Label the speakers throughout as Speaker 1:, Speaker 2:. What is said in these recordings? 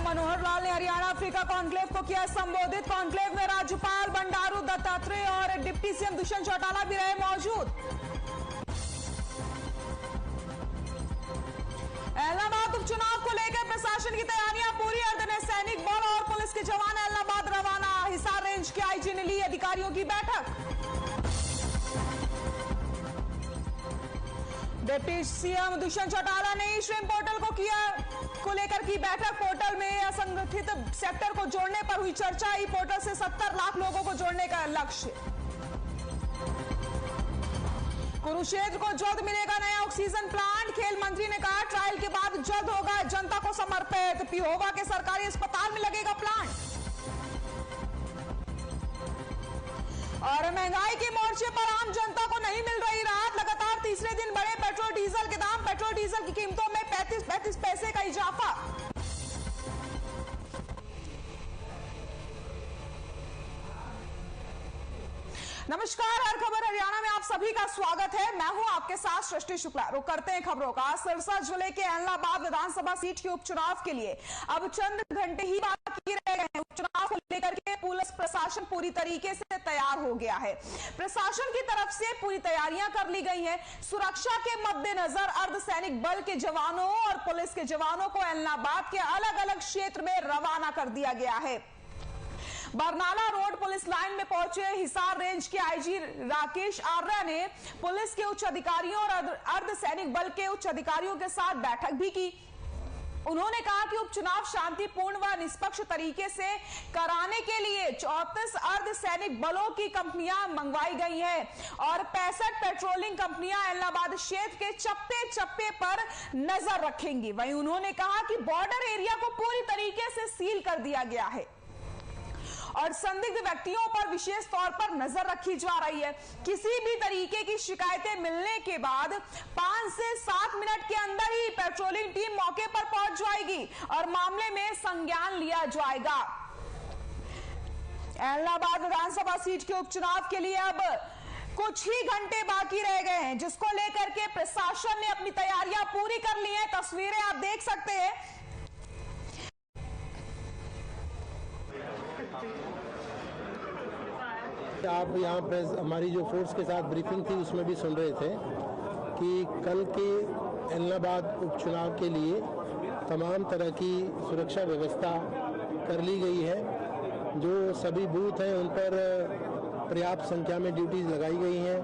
Speaker 1: मनोहर लाल ने Haryana Africa conclave को किया संबोधित। कॉन्क्लेव में राज्यपाल बंडारू दत्तात्रेय और डिप्टी सीएम दुष्यंत चौटाला भी रहे मौजूद। इलाहाबाद उपचुनाव को लेकर प्रशासन की तैयारियां पूरी। अर्धसैनिक बल और पुलिस के जवान इलाहाबाद रवाना। हिसार रेंज के आईजी ने ली अधिकारियों की बैठक। डिप्टी सीएम दुष्यंत चौटाला ने ई-श्रेम पोर्टल को लेकर की बैठक। पोर्टल में असंगठित सेक्टर को जोड़ने पर हुई चर्चा। ई पोर्टल से 70 लाख लोगों को जोड़ने का लक्ष्य। कुरुक्षेत्र को जल्द मिलेगा नया ऑक्सीजन प्लांट। खेल मंत्री ने कहा ट्रायल के बाद जल्द होगा जनता को समर्पित। पिहोवा के सरकारी अस्पताल में लगेगा प्लांट। और महंगाई के मोर्चे पर आम जनता को नहीं मिल रही राहत। लगातार तीसरे दिन बढ़े पेट्रोल डीजल के दाम। पेट्रोल डीजल की कीमतों में 35 पैसे का इजाफा। नमस्कार, हर खबर हरियाणा में आप सभी का स्वागत है। मैं हूं आपके साथ सृष्टि शुक्ला। रुक करते हैं खबरों का। सिरसा जिले के इलाहाबाद विधानसभा सीट के उपचुनाव के लिए अब चंद घंटे ही बाकी रह गए हैं। उपचुनाव को लेकर के पुलिस प्रशासन पूरी तरीके से तैयार हो गया है। प्रशासन की तरफ से पूरी तैयारियां कर ली गई हैं। सुरक्षा के मद्देनजर अर्धसैनिक बल के जवानों और पुलिस के जवानों को इलाहाबाद के अलग अलग क्षेत्र में रवाना कर दिया गया है। बरनाला रोड पुलिस लाइन में पहुंचे हिसार रेंज के आईजी राकेश आर्या ने पुलिस के उच्च अधिकारियों और अर्धसैनिक बल के उच्च अधिकारियों के साथ बैठक भी की। उन्होंने कहा कि उपचुनाव शांतिपूर्ण व निष्पक्ष तरीके से कराने के लिए 34 अर्धसैनिक बलों की कंपनियां मंगवाई गई हैं और 65 पेट्रोलिंग कंपनियां इलाहाबाद क्षेत्र के चप्पे चप्पे पर नजर रखेंगी। वहीं उन्होंने कहा कि बॉर्डर एरिया को पूरी तरीके से सील कर दिया गया है और संदिग्ध व्यक्तियों पर विशेष तौर पर नजर रखी जा रही है। किसी भी तरीके की शिकायतें मिलने के बाद 5 से 7 मिनट के अंदर ही पेट्रोलिंग टीम मौके पर पहुंच जाएगी और मामले में संज्ञान लिया जाएगा। इलाहाबाद विधानसभा सीट के उपचुनाव के लिए अब कुछ ही घंटे बाकी रह गए हैं, जिसको लेकर के प्रशासन ने अपनी तैयारियां पूरी कर ली हैं। तस्वीरें आप देख सकते हैं।
Speaker 2: आप यहाँ पे हमारी जो फोर्स के साथ ब्रीफिंग थी उसमें भी सुन रहे थे कि कल के इलाहाबाद उपचुनाव के लिए तमाम तरह की सुरक्षा व्यवस्था कर ली गई है। जो सभी बूथ हैं उन पर पर्याप्त संख्या में ड्यूटीज लगाई गई हैं।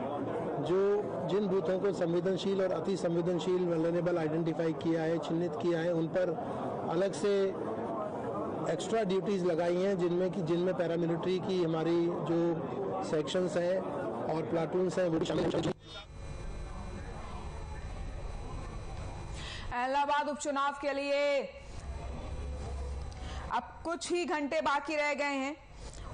Speaker 2: जिन बूथों को संवेदनशील और अति संवेदनशील वल्नरेबल आइडेंटिफाई किया है, चिन्हित किया है, उन पर अलग से एक्स्ट्रा ड्यूटीज लगाई हैं, जिनमें पैरामिलिट्री की हमारी जो सेक्शंस हैं और प्लाटून्स हैं वो भी शामिल हैं।
Speaker 1: इलाहाबाद उपचुनाव के लिए अब कुछ ही घंटे बाकी रह गए हैं।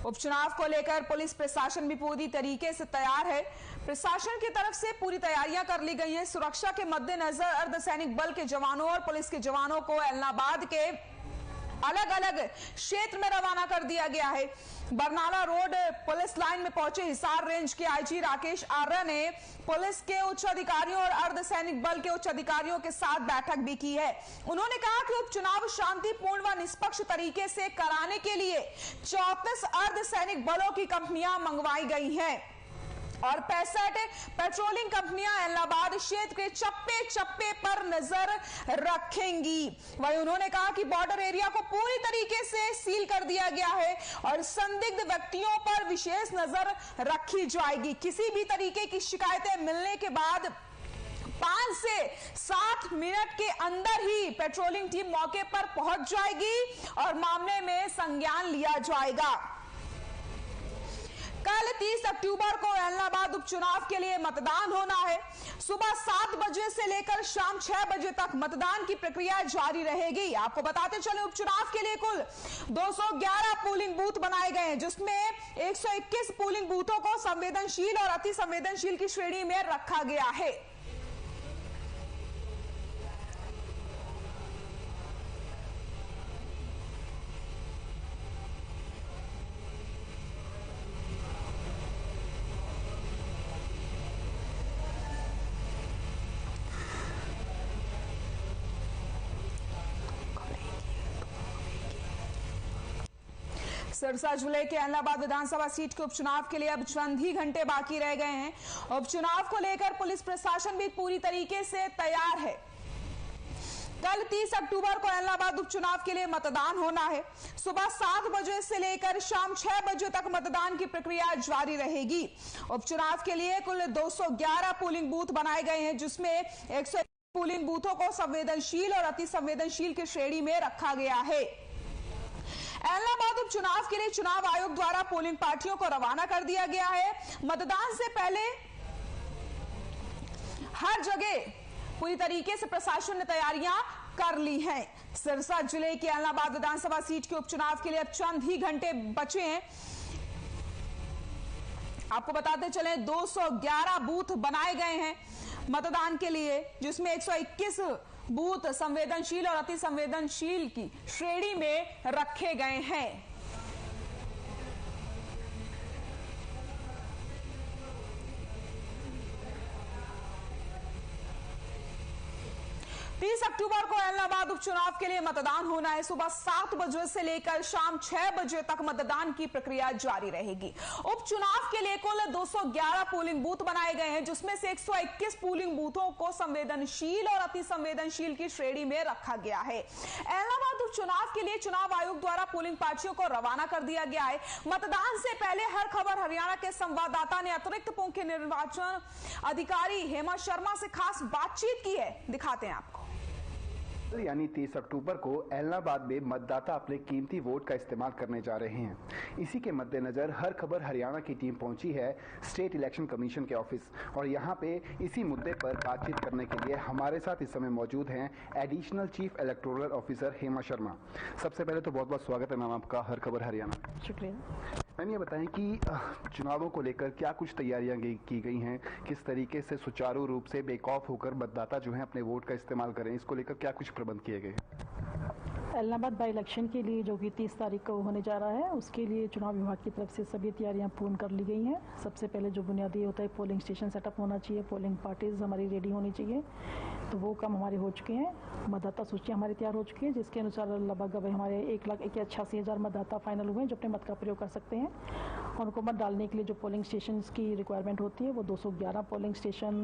Speaker 1: उपचुनाव को लेकर पुलिस प्रशासन भी पूरी तरीके से तैयार है। प्रशासन की तरफ से पूरी तैयारियां कर ली गई हैं। सुरक्षा के मद्देनजर अर्धसैनिक बल के जवानों और पुलिस के जवानों को इलाहाबाद के अलग अलग क्षेत्र में रवाना कर दिया गया है। बरनाला रोड पुलिस लाइन में पहुंचे हिसार रेंज के आईजी राकेश आर्या ने पुलिस के उच्च अधिकारियों और अर्धसैनिक बल के उच्च अधिकारियों के साथ बैठक भी की है। उन्होंने कहा कि उपचुनाव शांतिपूर्ण व निष्पक्ष तरीके से कराने के लिए 34 अर्धसैनिक बलों की कंपनियां मंगवाई गई हैं और 65 पेट्रोलिंग कंपनियां इलाहाबाद क्षेत्र के चप्पे चप्पे पर नजर रखेंगी। वहीं उन्होंने कहा कि बॉर्डर एरिया को पूरी तरीके से सील कर दिया गया है और संदिग्ध व्यक्तियों पर विशेष नजर रखी जाएगी। किसी भी तरीके की शिकायतें मिलने के बाद 5 से 7 मिनट के अंदर ही पेट्रोलिंग टीम मौके पर पहुंच जाएगी और मामले में संज्ञान लिया जाएगा। कल 30 अक्टूबर को इलाहाबाद उपचुनाव के लिए मतदान होना है। सुबह 7 बजे से लेकर शाम 6 बजे तक मतदान की प्रक्रिया जारी रहेगी। आपको बताते चले उपचुनाव के लिए कुल 211 पोलिंग बूथ बनाए गए हैं, जिसमें 121 पोलिंग बूथों को संवेदनशील और अति संवेदनशील की श्रेणी में रखा गया है। सिरसा जिले के एलनाबाद विधानसभा सीट के उपचुनाव के लिए अब चंद ही घंटे बाकी रह गए हैं। उपचुनाव को लेकर पुलिस प्रशासन भी पूरी तरीके से तैयार है। कल 30 अक्टूबर को एलनाबाद उपचुनाव के लिए मतदान होना है। सुबह 7 बजे से लेकर शाम 6 बजे तक मतदान की प्रक्रिया जारी रहेगी। उपचुनाव के लिए कुल 211 पोलिंग बूथ बनाए गए हैं, जिसमें 101 पोलिंग बूथों को संवेदनशील और अति संवेदनशील की श्रेणी में रखा गया है। एलनाबाद उपचुनाव के लिए चुनाव आयोग द्वारा पोलिंग पार्टियों को रवाना कर दिया गया है। मतदान से पहले हर जगह पूरी तरीके से प्रशासन ने तैयारियां कर ली हैं। सिरसा जिले के एलनाबाद विधानसभा सीट के उपचुनाव के लिए अब चंद ही घंटे बचे हैं। आपको बताते चले 211 बूथ बनाए गए हैं मतदान के लिए, जिसमें 121 बूथ संवेदनशील और अति संवेदनशील की श्रेणी में रखे गए हैं। 30 अक्टूबर को एलनाबाद उपचुनाव के लिए मतदान होना है। सुबह 7 बजे से लेकर शाम 6 बजे तक मतदान की प्रक्रिया जारी रहेगी। उपचुनाव के लिए कुल 211 पोलिंग बूथ बनाए गए हैं, जिसमें से 121 पोलिंग बूथों को संवेदनशील और अति संवेदनशील की श्रेणी में रखा गया है। एलनाबाद उपचुनाव के लिए चुनाव आयोग द्वारा पोलिंग पार्टियों को रवाना कर दिया गया है। मतदान से पहले हर खबर हरियाणा के संवाददाता ने अतिरिक्त मुख्य निर्वाचन अधिकारी हेमा शर्मा से खास बातचीत की है। दिखाते हैं आपको।
Speaker 3: यानी 30 अक्टूबर को एलनाबाद में मतदाता अपने कीमती वोट का इस्तेमाल करने जा रहे हैं। इसी के मद्देनजर हर खबर हरियाणा की टीम पहुंची है स्टेट इलेक्शन कमीशन के ऑफिस, और यहां पे इसी मुद्दे पर बातचीत करने के लिए हमारे साथ इस समय मौजूद हैं additional chief electoral officer Hema Sharma. सबसे पहले तो बहुत बहुत स्वागत है मैम आपका हर खबर हरियाणा।
Speaker 4: शुक्रिया।
Speaker 3: मैम ये बताएं कि चुनावों को लेकर क्या कुछ तैयारियां की गई हैं, किस तरीके से सुचारू रूप से बेक ऑफ होकर मतदाता जो है अपने वोट का इस्तेमाल करें, इसको लेकर क्या कुछ प्रबंध किए गए?
Speaker 4: एलनाबाद बाई इलेक्शन के लिए जो कि 30 तारीख को होने जा रहा है, उसके लिए चुनाव विभाग की तरफ से सभी तैयारियां पूर्ण कर ली गई हैं। सबसे पहले जो बुनियादी होता है पोलिंग स्टेशन सेटअप होना चाहिए, पोलिंग पार्टीज हमारी रेडी होनी चाहिए, तो वो काम हमारे हो चुके हैं। मतदाता सूची हमारी तैयार हो चुकी है, जिसके अनुसार लगभग हमारे 1,88,000 मतदाता फाइनल हुए हैं जो अपने मत का प्रयोग कर सकते हैं। और उनको मत डालने के लिए जो पोलिंग स्टेशन की रिक्वायरमेंट होती है वो 211 पोलिंग स्टेशन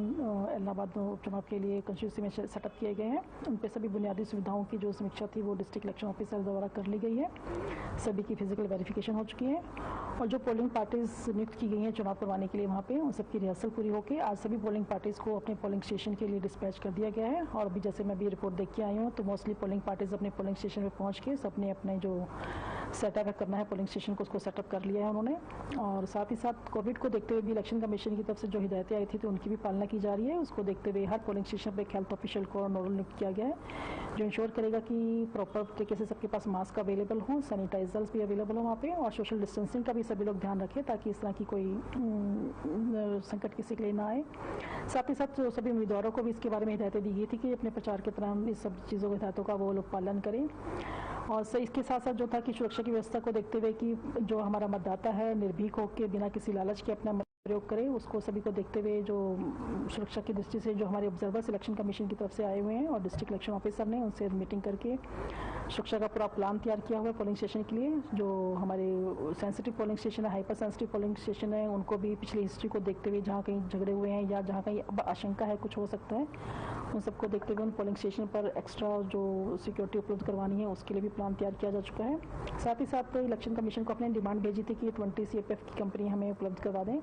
Speaker 4: एलनाबाद उपचुनाव के लिए कंस्टिट्यूंसी में सेटअप किए गए हैं। उन पर सभी बुनियादी सुविधाओं की जो समीक्षा थी वो डिस्ट्रिक्ट इलेक्शन ऑफिसर द्वारा कर ली गई है। सभी की फिजिकल वेरिफिकेशन हो चुकी है, और जो पोलिंग पार्टीज नियुक्त की गई हैं चुनाव करवाने के लिए वहाँ पे, उन सबकी रिहर्सल पूरी होकर आज सभी पोलिंग पार्टीज को अपने पोलिंग स्टेशन के लिए डिस्पैच कर दिया गया है। और अभी जैसे मैं भी रिपोर्ट देख के आई हूँ तो मोस्टली पोलिंग पार्टीज अपने पोलिंग स्टेशन पे पहुँच के सबने अपने जो सेटअप करना है पोलिंग स्टेशन को उसको सेटअप कर लिया है उन्होंने। और साथ ही साथ कोविड को देखते हुए भी इलेक्शन कमीशन की तरफ से जो हिदायतें आई थी तो उनकी भी पालना की जा रही है। उसको देखते हुए हर पोलिंग स्टेशन पे एक हेल्थ ऑफिशियल को नोडल नियुक्त किया गया है, जो इंश्योर करेगा कि प्रॉपर तरीके से सबके पास मास्क अवेलेबल हो, सैनिटाइजर्स भी अवेलेबल हो वहाँ पे, और सोशल डिस्टेंसिंग का भी सभी लोग ध्यान रखें ताकि इस तरह की कोई संकट किसी के लिए ना आए। साथ ही साथ सभी उम्मीदवारों को भी इसके बारे में हिदायतें दी गई थी कि अपने प्रचार के दौरान इस सब चीज़ों की हिदायतों का वो लोग पालन करें। और इसके साथ साथ जो था कि सुरक्षा की व्यवस्था को देखते हुए कि जो हमारा मतदाता है निर्भीक होकर बिना किसी लालच के अपना प्रयोग करें, उसको सभी को देखते हुए जो सुरक्षा की दृष्टि से जो हमारे ऑब्जर्वर्स इलेक्शन कमीशन की तरफ से आए हुए हैं और डिस्ट्रिक्ट इलेक्शन ऑफिसर ने उनसे मीटिंग करके सुरक्षा का पूरा प्लान तैयार किया हुआ है पोलिंग स्टेशन के लिए। जो हमारे सेंसिटिव पोलिंग स्टेशन है, हाइपर सेंसिटिव पोलिंग स्टेशन है, उनको भी पिछली हिस्ट्री को देखते हुए जहाँ कहीं झगड़े हुए हैं या जहाँ कहीं अब आशंका है कुछ हो सकता है, उन सबको देखते हुए उन पोलिंग स्टेशन पर एक्स्ट्रा जो सिक्योरिटी उपलब्ध करवानी है उसके लिए भी प्लान तैयार किया जा चुका है। साथ ही साथ इलेक्शन कमीशन को अपने डिमांड भेजी थी कि 20 CFF की कंपनी हमें उपलब्ध करवा दें,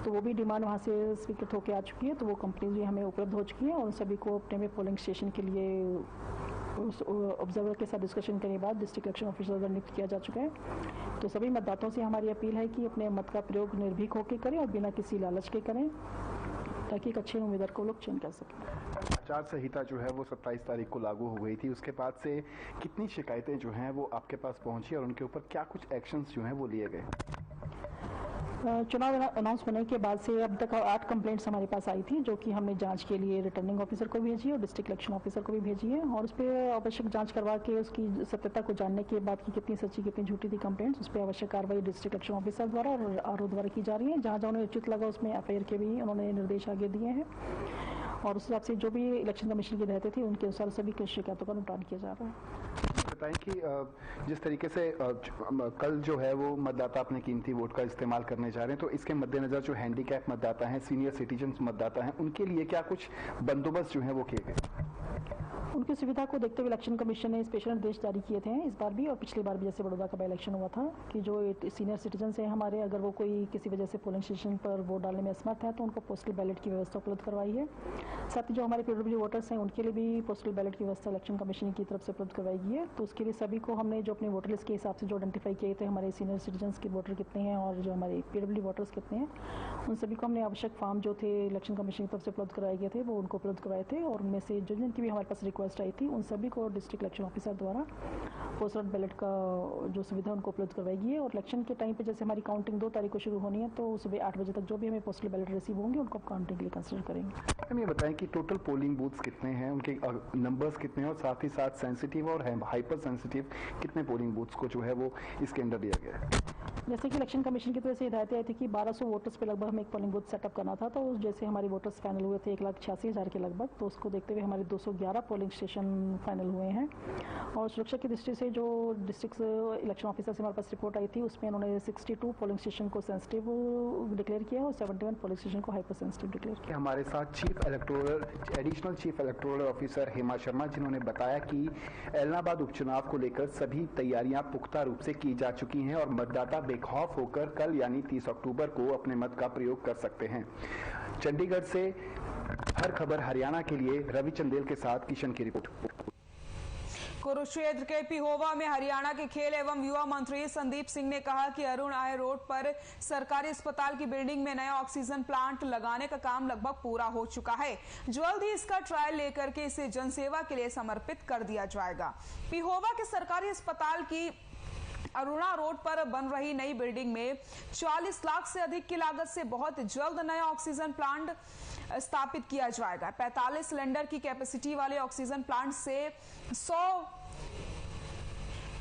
Speaker 4: तो वो भी डिमांड वहाँ से स्वीकृत होकर आ चुकी है, तो वो कंपनी भी हमें उपलब्ध हो चुकी है। और उन सभी को अपने में पोलिंग स्टेशन के लिए उस ऑब्जर्वर के साथ डिस्कशन करने के बाद डिस्ट्रिक्ट इलेक्शन ऑफिसर नियुक्त किया जा चुका है। तो सभी मतदाताओं से हमारी अपील है कि अपने मत का प्रयोग निर्भीक होकर करें और बिना किसी लालच के करें, ताकि एक अच्छे उम्मीदवार को लोग चयन कर सकें।
Speaker 3: आचार संहिता जो है वो 27 तारीख को लागू हो गई थी, उसके बाद से कितनी शिकायतें जो हैं वो आपके पास पहुंची और उनके ऊपर क्या कुछ एक्शंस जो हैं वो लिए गए?
Speaker 4: चुनाव अनाउंस होने के बाद से अब तक 8 कंप्लेंट्स हमारे पास आई थी, जो कि हमने जांच के लिए रिटर्निंग ऑफिसर को भेजी और डिस्ट्रिक्ट इलेक्शन ऑफिसर को भी भेजी है। और उस पर आवश्यक जांच करवा के उसकी सत्यता को जानने के बाद कि कितनी सच्ची कितनी झूठी थी कंप्लेंट्स, उस पर आवश्यक कार्रवाई डिस्ट्रिक्ट इलेक्शन ऑफिसर द्वारा और आरओ द्वारा की जा रही है। जहाँ जहाँ उन्हें उचित लगा उसमें FIR के भी उन्होंने निर्देश आगे दिए हैं, और उस हिसाब से जो भी इलेक्शन कमीशन की हिदायतें थी उनके अनुसार सभी शिकायतों का निपटान किया जा रहा है।
Speaker 3: बताएं कि जिस तरीके से कल जो है वो मतदाता अपने कीमती वोट का इस्तेमाल करने जा रहे हैं, तो इसके मद्देनजर जो हैंडीकैप मतदाता हैं, सीनियर सिटीजन मतदाता हैं, उनके लिए क्या कुछ बंदोबस्त जो है वो किए गए?
Speaker 4: उनकी सुविधा को देखते हुए इलेक्शन कमीशन ने स्पेशल निर्देश जारी किए थे इस बार भी और पिछली बार भी, जैसे बड़ौदा का बाई इलेक्शन हुआ था, कि जो सीनियर सिटीजन हैं हमारे, अगर वो कोई किसी वजह से पोलिंग स्टेशन पर वोट डालने में असमर्थ है तो उनको पोस्टल बैलेट की व्यवस्था उपलब्ध करवाई है। साथ ही जो हमारे पीडब्ल्यूडी वोटर्स हैं उनके लिए भी पोस्टल बैलेट की व्यवस्था इलेक्शन कमीशन की तरफ से उपलब्ध करवाई गई है। तो उसके लिए सभी को हमने जो अपने वोटर लिस्ट के हिसाब से जो आइडेंटिफाई किए थे, हमारे सीनियर सिटीजन के वोटर कितने हैं और जो हमारे पीडब्ल्यूडी वोटर्स कितने हैं, उन सभी को हमने आवश्यक फॉर्म जो थे इलेक्शन कमीशन की तरफ से उपलब्ध कराए गए थे वो उनको उपलब्ध करवाए थे। और उनमें से जो जिनकी भी हमारे पास रिक्वेस्ट आई थी उन सभी को डिस्ट्रिक्ट इलेक्शन ऑफिसर द्वारा पोस्टल बैलेट का जो सुविधा उनको उपलब्ध करवाई गई है। और इलेक्शन के टाइम पे जैसे हमारी काउंटिंग 2 तारीख को शुरू होनी है, तो सुबह 8 बजे तक जो भी हमें पोस्टल बैलेट रिसीव होंगे उनको काउंटिंग के लिए कंसिडर करेंगे।
Speaker 3: हम ये बताएं कि टोटल पोलिंग बूथ्स कितने हैं, उनके नंबर्स कितने हैं और साथ ही साथ सेंसिटिव और हाइपर सेंसिटिव कितने पोलिंग बूथ्स को जो है वो इसके अंदर दिया गया है?
Speaker 4: जैसे कि इलेक्शन कमीशन की तरफ से हिदायतें आई थी कि 1200 वोटर्स पे लगभग हमें एक पोलिंग बूथ सेटअप करना था, तो जैसे हमारी वोटर्स फाइनल हुए थे 1,86,000 के लगभग, तो उसको देखते हुए हमारे 211 पोलिंग स्टेशन फाइनल हुए हैं। और सुरक्षा की दृष्टि से जो डिस्ट्रिक्ट इलेक्शन ऑफिसर से हमारे पास रिपोर्ट आई थी उसमें उन्होंने 62 पोलिंग स्टेशन को सेंसिटिव डिक्लेयर किया और 71 पोलिंग स्टेशन को हाइपर सेंसिटिव डिक्लेयर किया।
Speaker 3: हमारे साथ additional chief electoral officer Hema Sharma, जिन्होंने बताया कि एलनाबाद उपचुनाव को लेकर सभी तैयारियां पुख्ता रूप से की जा चुकी हैं और मतदाता बेखौफ होकर कल यानी 30 अक्टूबर को अपने मत का प्रयोग कर सकते हैं। चंडीगढ़ से हर खबर हरियाणा के लिए रवि चंदेल के साथ किशन की रिपोर्ट।
Speaker 1: कुरुक्षेत्र के पिहोवा में हरियाणा के खेल एवं युवा मंत्री संदीप सिंह ने कहा कि अरुण आय रोड पर सरकारी अस्पताल की बिल्डिंग में नया ऑक्सीजन प्लांट लगाने का काम लगभग पूरा हो चुका है। जल्द ही इसका ट्रायल लेकर के इसे जनसेवा के लिए समर्पित कर दिया जाएगा। पिहोवा के सरकारी अस्पताल की अरुणा रोड पर बन रही नई बिल्डिंग में 40 लाख से अधिक की लागत से बहुत जल्द नया ऑक्सीजन प्लांट स्थापित किया जाएगा। 45 सिलेंडर की कैपेसिटी वाले ऑक्सीजन प्लांट से 100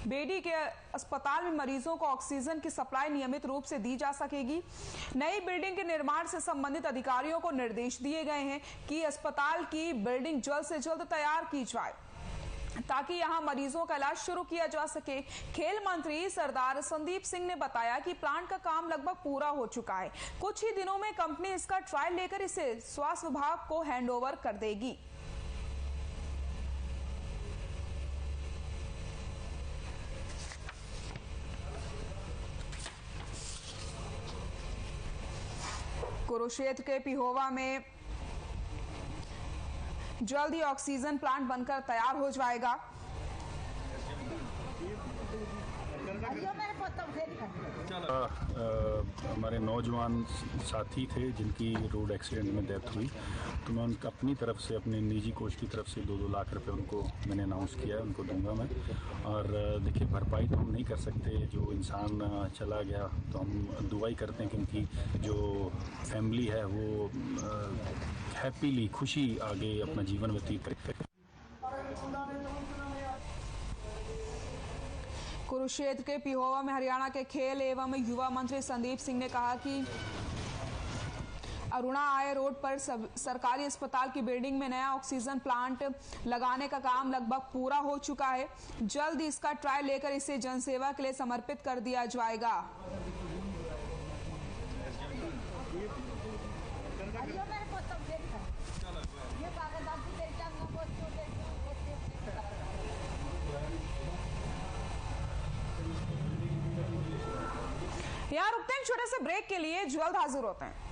Speaker 1: बेडी के अस्पताल में मरीजों को ऑक्सीजन की सप्लाई नियमित रूप से दी जा सकेगी। नई बिल्डिंग के निर्माण से संबंधित अधिकारियों को निर्देश दिए गए हैं कि अस्पताल की बिल्डिंग जल्द से जल्द तैयार की जाए ताकि यहां मरीजों का इलाज शुरू किया जा सके। खेल मंत्री सरदार संदीप सिंह ने बताया कि प्लांट का काम लगभग पूरा हो चुका है। कुछ ही दिनों में कंपनी इसका ट्रायल लेकर इसे स्वास्थ्य विभाग को हैंडओवर कर देगी। कुरुक्षेत्र के पिहोवा में जल्द ही ऑक्सीजन प्लांट बनकर तैयार हो जाएगा।
Speaker 5: हमारे नौजवान साथी थे जिनकी रोड एक्सीडेंट में डेथ हुई, तो मैं उनका अपनी तरफ से, अपने निजी कोष की तरफ से 2-2 लाख रुपए उनको मैंने अनाउंस किया, उनको दूंगा मैं। और देखिए, भरपाई तो हम नहीं कर सकते, जो इंसान चला गया, तो हम दुआई करते हैं कि उनकी जो फैमिली है वो हैप्पीली, खुशी आगे अपना जीवन व्यतीत करे।
Speaker 1: कुरुक्षेत्र के पिहोवा में हरियाणा के खेल एवं युवा मंत्री संदीप सिंह ने कहा कि अरुणा आय रोड पर सरकारी अस्पताल की बिल्डिंग में नया ऑक्सीजन प्लांट लगाने का काम लगभग पूरा हो चुका है। जल्द इसका ट्रायल लेकर इसे जनसेवा के लिए समर्पित कर दिया जाएगा। यहाँ रुकते हैं छोटे से ब्रेक के लिए, जल्द हाजिर होते हैं।